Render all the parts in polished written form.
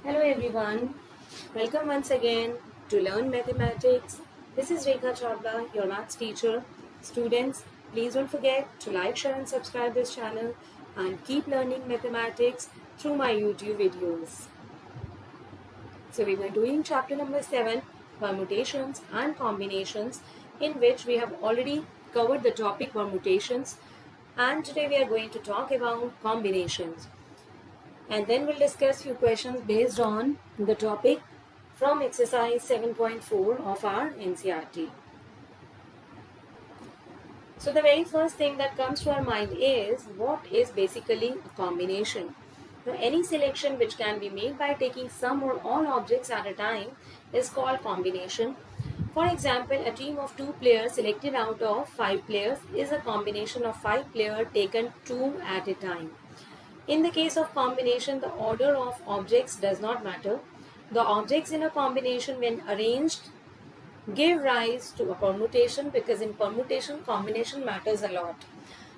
Hello everyone, welcome once again to Learn Mathematics. This is Rekha Chawla, your maths teacher. Students, please don't forget to like, share and subscribe this channel and keep learning mathematics through my YouTube videos. So we were doing chapter number 7, permutations and combinations, in which we have already covered the topic permutations, and today we are going to talk about combinations. And then we'll discuss few questions based on the topic from exercise 7.4 of our NCERT. So the very first thing that comes to our mind is what is basically a combination. Now, any selection which can be made by taking some or all objects at a time is called combination. For example, a team of 2 players selected out of 5 players is a combination of 5 players taken 2 at a time. In the case of combination, the order of objects does not matter. The objects in a combination, when arranged, give rise to a permutation, because in permutation, combination matters a lot.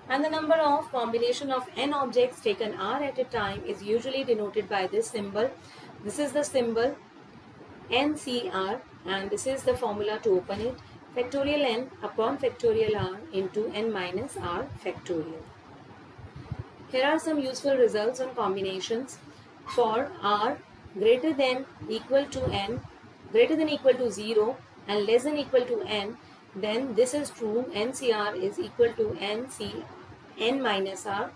And the number of combination of n objects taken r at a time is usually denoted by this symbol. This is the symbol NCR, and this is the formula to open it. Factorial n upon factorial r into n minus r factorial. Here are some useful results on combinations. For r greater than equal to n, greater than equal to 0 and less than equal to n, then this is true. NCR is equal to n minus r.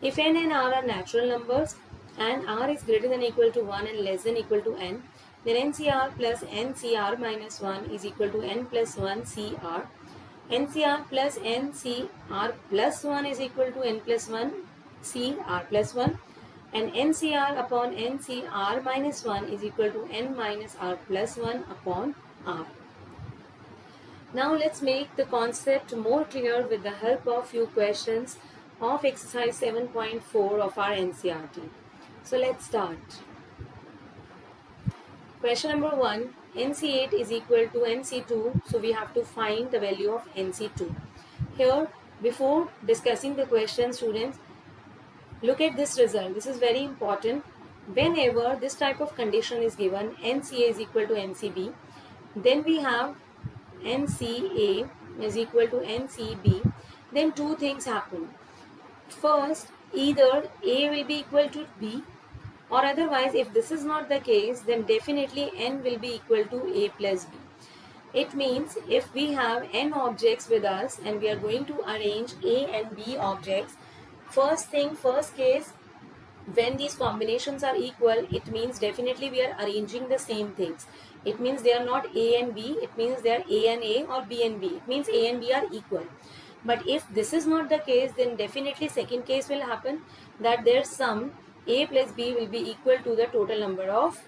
If n and r are natural numbers and r is greater than equal to 1 and less than equal to n, then NCR plus NCR minus 1 is equal to n plus 1 CR. NCR plus NCR plus 1 is equal to n plus 1 CR plus 1, and NCR upon NCR minus 1 is equal to n minus r plus 1 upon r. Now let's make the concept more clear with the help of few questions of exercise 7.4 of our NCERT. So let's start. Question number 1, NC8 is equal to NC2, so we have to find the value of NC2. Here, before discussing the question, students, look at this result. This is very important. Whenever this type of condition is given, NCA is equal to NCB, then we have NCA is equal to NCB, then two things happen. First, either A will be equal to B, or otherwise, if this is not the case, then definitely N will be equal to A plus B. It means if we have N objects with us and we are going to arrange A and B objects, first case, when these combinations are equal, it means definitely we are arranging the same things. It means they are not A and B, it means they are A and A or B and B. It means A and B are equal. But if this is not the case, then definitely second case will happen, that their sum A plus B will be equal to the total number of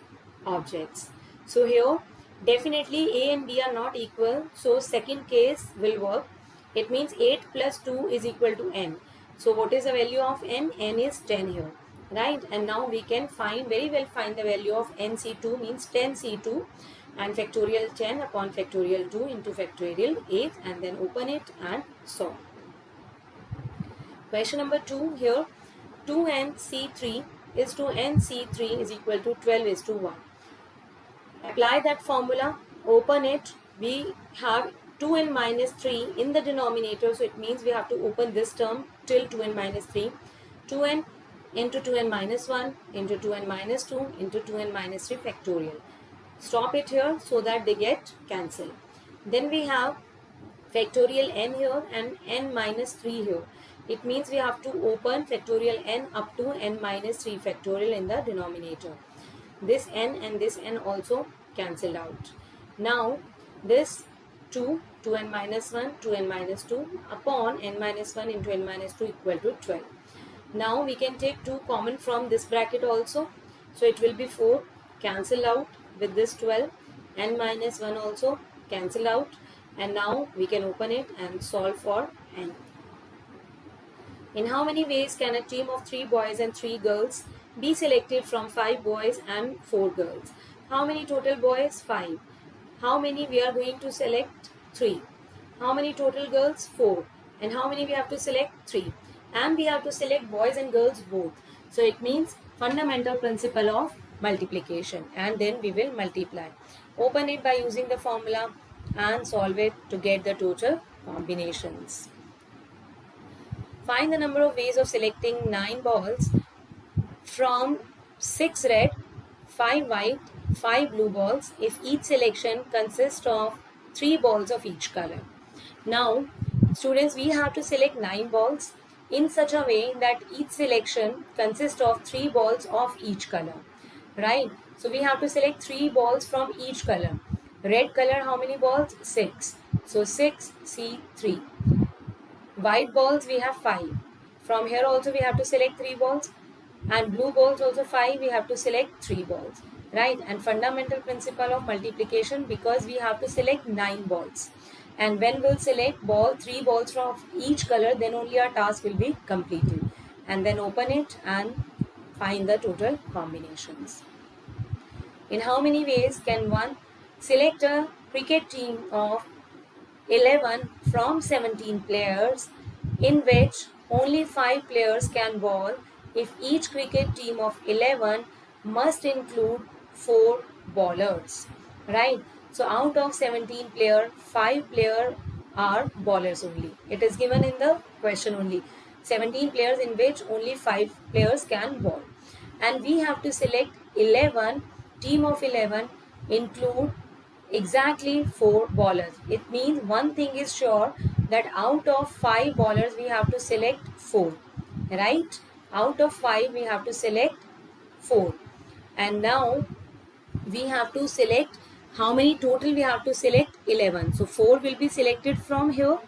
objects. So here definitely A and B are not equal, so second case will work. It means 8 plus 2 is equal to n. So what is the value of n? N is 10 here, right? And now we can very well find the value of NC2, means 10C2, and factorial 10 upon factorial 2 into factorial 8, and then open it and solve. Question number 2 here, 2NC3 is to NC3 is equal to 12 is to 1. Apply that formula, open it. We have 2n minus 3 in the denominator, so it means we have to open this term till 2n minus 3. 2n into 2n minus 1 into 2n minus 2 into 2n minus 3 factorial. Stop it here so that they get cancelled. Then we have factorial n here and n minus 3 here. It means we have to open factorial n up to n minus 3 factorial in the denominator. This n and this n also cancelled out. Now this 2n minus 1, 2n minus 2 upon n minus 1 into n minus 2 equal to 12. Now we can take 2 common from this bracket also. So it will be 4, cancel out with this 12, n minus 1 also cancel out, and now we can open it and solve for n. In how many ways can a team of 3 boys and 3 girls be selected from 5 boys and 4 girls? How many total boys? 5. How many we are going to select? 3. How many total girls? 4. And how many we have to select? 3. And we have to select boys and girls both. So it means fundamental principle of multiplication, and then we will multiply. Open it by using the formula and solve it to get the total combinations. Find the number of ways of selecting 9 balls from 6 red, 5 white, 5 blue balls if each selection consists of 3 balls of each color. Now, students, we have to select 9 balls in such a way that each selection consists of 3 balls of each color, right? So we have to select 3 balls from each color. Red color, how many balls? 6. So 6, C, 3. White balls, we have 5. From here also we have to select 3 balls. And blue balls also 5, we have to select 3 balls, right? And fundamental principle of multiplication, because we have to select 9 balls. And when we'll select 3 balls from each color, then only our task will be completed. And then open it and find the total combinations. In how many ways can one select a cricket team of 11 from 17 players in which only 5 players can bowl if each cricket team of 11 must include 4 bowlers, right? So out of 17 players, 5 players are bowlers only. It is given in the question only. 17 players in which only 5 players can bowl. And we have to select 11, team of 11 include exactly 4 bowlers. It means one thing is sure, that out of 5 bowlers we have to select 4, right? Out of 5 we have to select 4. And now we have to select how many total. We have to select 11. So 4 will be selected from here,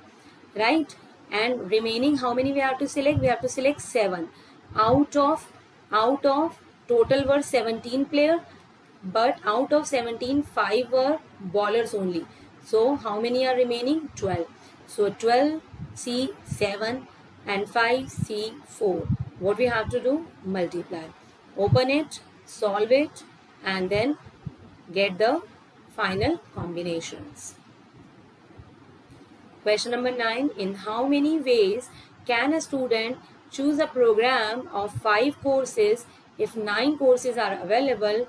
right? And remaining how many we have to select? We have to select 7. Out of total were 17 players, but out of 17, 5 were bowlers only. So how many are remaining? 12. So 12 C 7 and 5 C 4. What we have to do? Multiply. Open it, solve it, and then get the final combinations. Question number 9. In how many ways can a student choose a program of 5 courses if 9 courses are available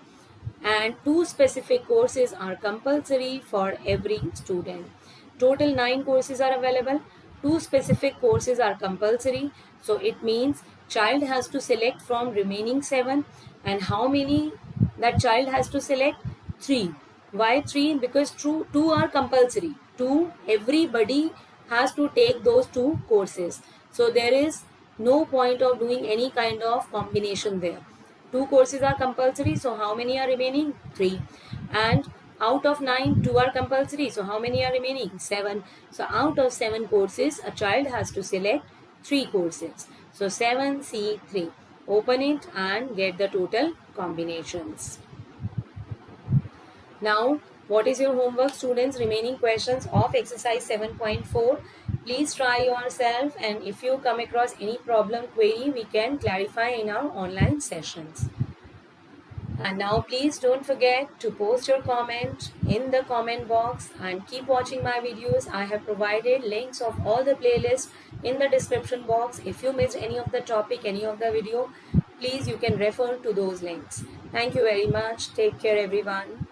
and 2 specific courses are compulsory for every student? Total 9 courses are available. 2 specific courses are compulsory. So it means child has to select from remaining 7. And how many that child has to select? 3. Why 3? Because 2 are compulsory. 2, everybody has to take those 2 courses. So there is no point of doing any kind of combination there. 2 courses are compulsory. So how many are remaining? 3. And out of 9, 2 are compulsory. So how many are remaining? 7. So out of 7 courses, a child has to select 3 courses. So 7 C 3. Open it and get the total combinations. Now, what is your homework, students? Remaining questions of exercise 7.4. Please try yourself, and if you come across any problem query, we can clarify in our online sessions. And now please don't forget to post your comment in the comment box and keep watching my videos. I have provided links of all the playlists in the description box. If you missed any of the topic, any of the video, please you can refer to those links. Thank you very much. Take care everyone.